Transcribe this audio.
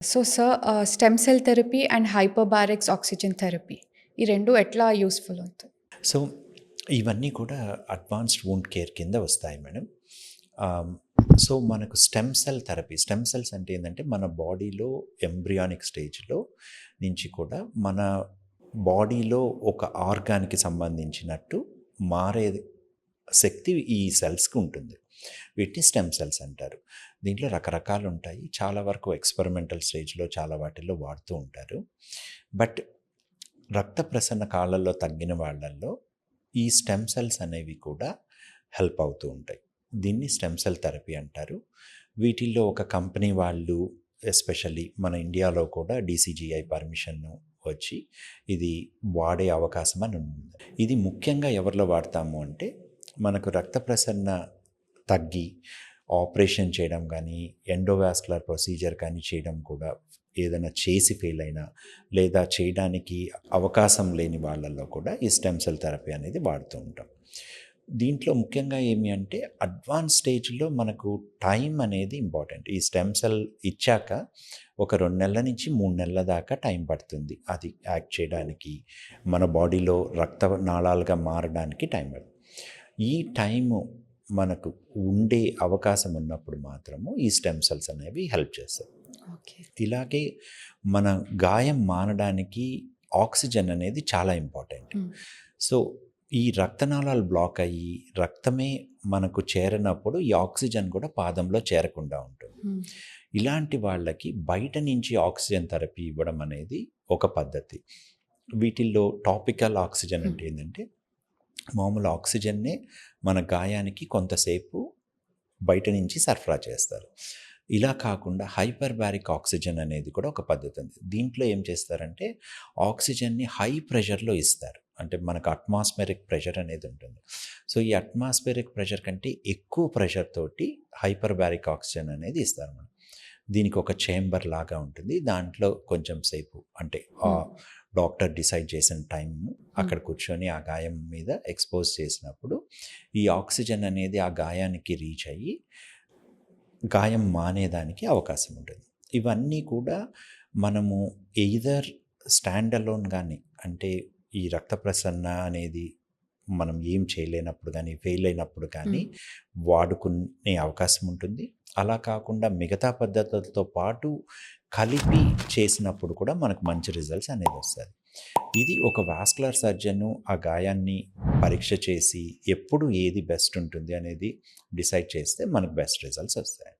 So sir stem cell therapy and hyperbarics oxygen therapy ఈ 2 ఎట్లా useful అవుతాయి? So ఇవన్నీ కూడా అడ్వాన్స్డ్ వూండ్ కేర్ కింద వస్తాయి మేడం. సో మనకు stem cell therapy, stem cells అంటే ఏంటంటే మన బాడీలో ఎంబ్రియానిక్ స్టేజ్లో నుంచి కూడా మన బాడీలో ఒక ఆర్గాన్కి సంబంధించినట్టు మారే శక్తి ఈ సెల్స్కి ఉంటుంది. వీటిని స్టెమ్ సెల్స్ అంటారు. దీంట్లో రకరకాలు ఉంటాయి. చాలా వరకు ఎక్స్పెరిమెంటల్ స్టేజ్లో చాలా వాటిల్లో వాడుతూ ఉంటారు. బట్ రక్త ప్రసరణ కాళ్ళల్లో తగ్గిన వాళ్ళల్లో ఈ స్టెమ్ సెల్స్ అనేవి కూడా హెల్ప్ అవుతూ ఉంటాయి. దీన్ని స్టెమ్ సెల్ థెరపీ అంటారు. వీటిల్లో ఒక కంపెనీ వాళ్ళు ఎస్పెషల్లీ మన ఇండియాలో కూడా డీసీజీఐ పర్మిషన్ వచ్చి ఇది వాడే అవకాశం అని ఉంది. ఇది ముఖ్యంగా ఎవరిలో వాడతాము అంటే మనకు రక్త ప్రసరణ తగ్గి ఆపరేషన్ చేయడం కానీ ఎండోవాస్కులర్ ప్రొసీజర్ కానీ చేయడం కూడా ఏదైనా చేసి ఫెయిల్ అయినా లేదా చేయడానికి అవకాశం లేని వాళ్ళల్లో కూడా ఈ స్టెమ్ సెల్ థెరపీ అనేది వాడుతూ ఉంటాం. దీంట్లో ముఖ్యంగా ఏమి అంటే అడ్వాన్స్ స్టేజ్లో మనకు టైం అనేది ఇంపార్టెంట్. ఈ స్టెమ్ సెల్ ఇచ్చాక ఒక 2 నెలల నుంచి 3 నెలల దాకా టైం పడుతుంది అది యాక్ట్ చేయడానికి, మన బాడీలో రక్త నాళాలుగా మారడానికి టైం పడుతుంది. ఈ టైము మనకు ఉండే అవకాశం ఉన్నప్పుడు మాత్రము ఈ స్టెమ్ సెల్స్ అనేవి హెల్ప్ చేస్తాయి. ఇలాగే మన గాయం మానడానికి ఆక్సిజన్ అనేది చాలా ఇంపార్టెంట్. సో ఈ రక్తనాళాలు బ్లాక్ అయ్యి రక్తమే మనకు చేరనప్పుడు ఈ ఆక్సిజన్ కూడా పాదంలో చేరకుండా ఉంటుంది. ఇలాంటి వాళ్ళకి బయట నుంచి ఆక్సిజన్ థెరపీ ఇవ్వడం అనేది ఒక పద్ధతి. వీటిల్లో టాపికల్ ఆక్సిజన్ అంటే ఏంటంటే మామూలు ఆక్సిజన్నే మన గాయానికి కొంతసేపు బయట నుంచి సరఫరా చేస్తారు. ఇలా కాకుండా హైపర్బారిక్ ఆక్సిజన్ అనేది కూడా ఒక పద్ధతి ఉంది. దీంట్లో ఏం చేస్తారంటే ఆక్సిజన్ని హై ప్రెషర్లో ఇస్తారు. అంటే మనకు అట్మాస్ఫియరిక్ ప్రెషర్ అనేది ఉంటుంది. సో ఈ అట్మాస్ఫియరిక్ ప్రెషర్ కంటే ఎక్కువ ప్రెషర్ తోటి హైపర్బారిక్ ఆక్సిజన్ అనేది ఇస్తారు మనం. దీనికి ఒక చేంబర్ లాగా ఉంటుంది. దాంట్లో కొంచెం సేపు అంటే డాక్టర్ డిసైడ్ చేసిన టైం అక్కడ కూర్చొని ఆ గాయం మీద ఎక్స్పోజ్ చేసినప్పుడు ఈ ఆక్సిజన్ అనేది ఆ గాయానికి రీచ్ అయ్యి గాయం మానేదానికి అవకాశం ఉంటుంది. ఇవన్నీ కూడా మనము ఎయిదర్ స్టాండ్ అలోన్ కానీ అంటే ఈ రక్త ప్రసరణ అనేది మనం ఏం చేయలేనప్పుడు కానీ ఫెయిల్ అయినప్పుడు కానీ వాడుకునే అవకాశం ఉంటుంది. అలా కాకుండా మిగతా పద్ధతులతో పాటు కలిపి చేసినప్పుడు కూడా మనకు మంచి రిజల్ట్స్ అనేది వస్తుంది. ఇది ఒక వాస్కులర్ సర్జను ఆ గాయాన్ని పరీక్ష చేసి ఎప్పుడు ఏది బెస్ట్ ఉంటుంది అనేది డిసైడ్ చేస్తే మనకు బెస్ట్ రిజల్ట్స్ వస్తాయి.